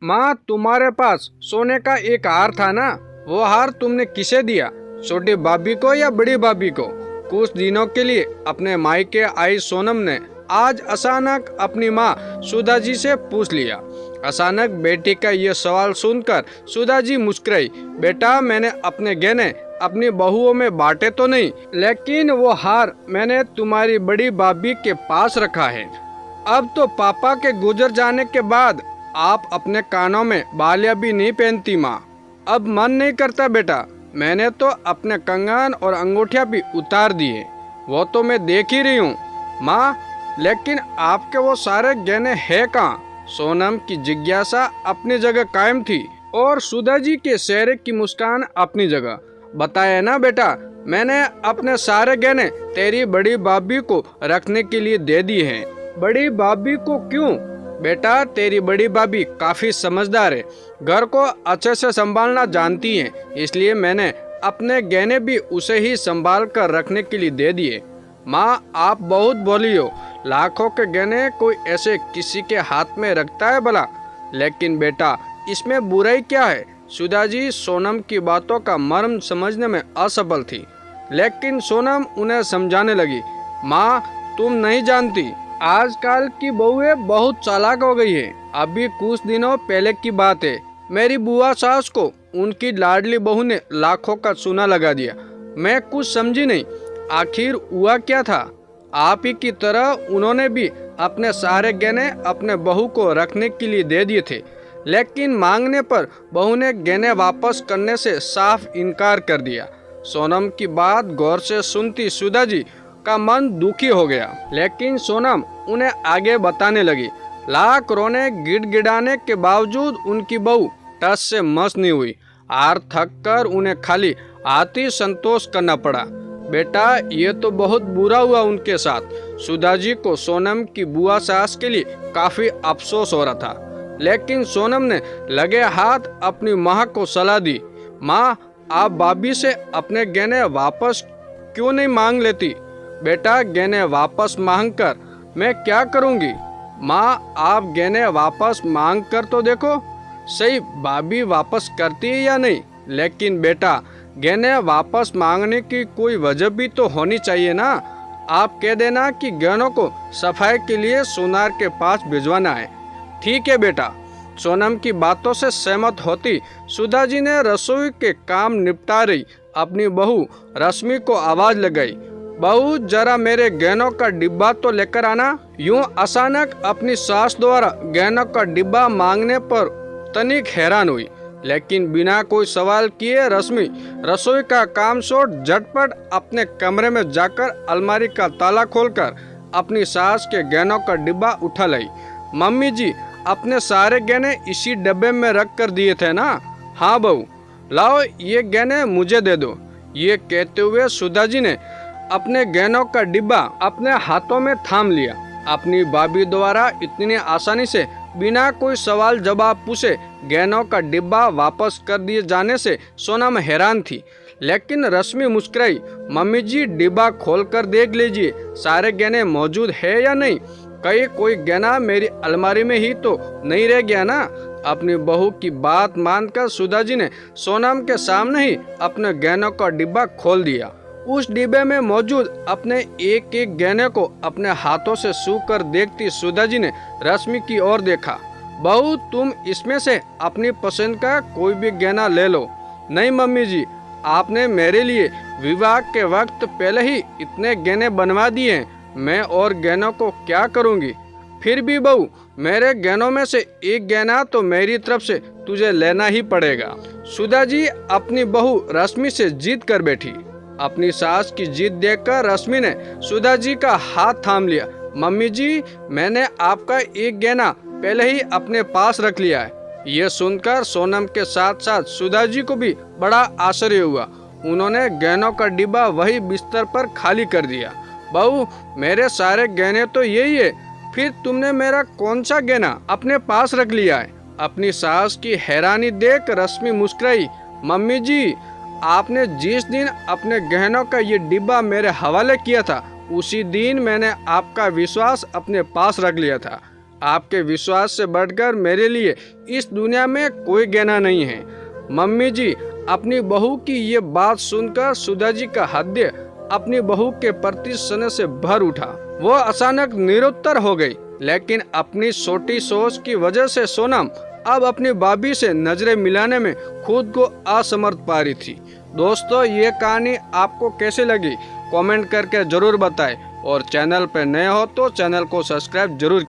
माँ, तुम्हारे पास सोने का एक हार था ना, वो हार तुमने किसे दिया? छोटी भाभी को या बड़ी भाभी को? कुछ दिनों के लिए अपने मायके आई सोनम ने आज अचानक अपनी माँ सुधा जी से पूछ लिया। अचानक बेटी का ये सवाल सुनकर सुधा जी मुस्कुराई। बेटा, मैंने अपने गहने अपनी बहुओं में बांटे तो नहीं, लेकिन वो हार मैंने तुम्हारी बड़ी भाभी के पास रखा है। अब तो पापा के गुजर जाने के बाद आप अपने कानों में बालियां भी नहीं पहनती माँ। अब मन नहीं करता बेटा। मैंने तो अपने कंगन और अंगूठियां भी उतार दिए, वो तो मैं देख ही रही हूँ माँ। लेकिन आपके वो सारे गहने हैं कहाँ? सोनम की जिज्ञासा अपनी जगह कायम थी और सुधा जी के चेहरे की मुस्कान अपनी जगह। बताया ना बेटा, मैंने अपने सारे गहने तेरी बड़ी भाभी को रखने के लिए दे दिए हैं। बड़ी भाभी को क्यों? बेटा, तेरी बड़ी भाभी काफी समझदार है, घर को अच्छे से संभालना जानती है, इसलिए मैंने अपने गहने भी उसे ही संभाल कर रखने के लिए दे दिए। माँ, आप बहुत बोली हो, लाखों के गहने कोई ऐसे किसी के हाथ में रखता है भला? लेकिन बेटा, इसमें बुराई क्या है? सुधा जी सोनम की बातों का मर्म समझने में असफल थी, लेकिन सोनम उन्हें समझाने लगी। माँ, तुम नहीं जानती, आजकल की बहुएं बहुत चालाक हो गई है। अभी कुछ दिनों पहले की बात है, मेरी बुआ सास को उनकी लाडली बहू ने लाखों का चूना लगा दिया। मैं कुछ समझी नहीं, आखिर हुआ क्या था? आप ही की तरह उन्होंने भी अपने सारे गहने अपने बहू को रखने के लिए दे दिए थे, लेकिन मांगने पर बहू ने गहने वापस करने से साफ इनकार कर दिया। सोनम की बात गौर से सुनती सुधा जी का मन दुखी हो गया, लेकिन सोनम उन्हें आगे बताने लगी। लाख रोने गिड़गिड़ाने के बावजूद उनकी बहू टस से मस नहीं हुई। हार थक कर उन्हें खाली हाथ ही संतोष करना पड़ा। बेटा, ये तो बहुत बुरा हुआ उनके साथ। सुधा जी को सोनम की बुआ सास के लिए काफी अफसोस हो रहा था, लेकिन सोनम ने लगे हाथ अपनी माँ को सलाह दी। माँ, आप भाभी से अपने गहने वापस क्यों नहीं मांग लेती? बेटा, गहने वापस मांग कर मैं क्या करूंगी? माँ, आप गहने वापस मांग कर तो देखो सही, भाभी वापस करती है या नहीं। लेकिन बेटा, गहने वापस मांगने की कोई वजह भी तो होनी चाहिए ना। आप कह देना कि गहनों को सफाई के लिए सोनार के पास भिजवाना है। ठीक है बेटा। सोनम की बातों से सहमत होती सुधा जी ने रसोई के काम निपटा रही अपनी बहू रश्मि को आवाज लगाई। बहू, जरा मेरे गहनों का डिब्बा तो लेकर आना। यूं अचानक अपनी सास द्वारा गहनों का डिब्बा मांगने पर तनिक हैरान हुई, लेकिन बिना कोई सवाल किए रश्मि रसोई का काम छोड़ झटपट अपने कमरे में जाकर अलमारी का ताला खोलकर अपनी सास के गहनों का डिब्बा उठा लाई। मम्मी जी, अपने सारे गहने इसी डब्बे में रख कर दिए थे ना? हाँ बहू, लाओ ये गहने मुझे दे दो। ये कहते हुए सुधा जी ने अपने गहनों का डिब्बा अपने हाथों में थाम लिया। अपनी भाभी द्वारा इतनी आसानी से बिना कोई सवाल जवाब पूछे गहनों का डिब्बा वापस कर दिए जाने से सोनम हैरान थी, लेकिन रश्मि मुस्कुराई। मम्मी जी, डिब्बा खोल कर देख लीजिए, सारे गहने मौजूद है या नहीं? कहीं कोई गहना मेरी अलमारी में ही तो नहीं रह गया ना? अपनी बहू की बात मानकर सुधा जी ने सोनम के सामने ही अपने गहनों का डिब्बा खोल दिया। उस डिब्बे में मौजूद अपने एक एक गहने को अपने हाथों से छू कर देखती सुधा जी ने रश्मि की ओर देखा। बहू, तुम इसमें से अपनी पसंद का कोई भी गहना ले लो। नहीं मम्मी जी, आपने मेरे लिए विवाह के वक्त पहले ही इतने गहने बनवा दिए हैं, मैं और गहनों को क्या करूंगी? फिर भी बहू, मेरे गहनों में से एक गहना तो मेरी तरफ से तुझे लेना ही पड़ेगा। सुधा जी अपनी बहू रश्मि से जिद कर बैठी। अपनी सास की जिद देखकर रश्मि ने सुधा जी का हाथ थाम लिया। मम्मी जी, मैंने आपका एक गहना पहले ही अपने पास रख लिया है। ये सुनकर सोनम के साथ साथ सुधा जी को भी बड़ा आश्चर्य हुआ। उन्होंने गहनों का डिब्बा वही बिस्तर पर खाली कर दिया। बहू, मेरे सारे गहने तो यही है, फिर तुमने मेरा कौन सा गहना अपने पास रख लिया है? अपनी सास की हैरानी देख रश्मि मुस्कुराई। मम्मी जी, आपने जिस दिन अपने गहनों का ये डिब्बा मेरे हवाले किया था, उसी दिन मैंने आपका विश्वास अपने पास रख लिया था। आपके विश्वास से बढ़कर मेरे लिए इस दुनिया में कोई गहना नहीं है। मम्मी जी, अपनी बहू की ये बात सुनकर सुधा जी का हृदय अपनी बहू के प्रति स्नेह से भर उठा। वो अचानक निरुत्तर हो गई, लेकिन अपनी छोटी सोच की वजह से सोनम अब अपनी भाभी से नजरें मिलाने में खुद को असमर्थ पा रही थी। दोस्तों, ये कहानी आपको कैसी लगी कमेंट करके जरूर बताएं और चैनल पर नए हो तो चैनल को सब्सक्राइब जरूर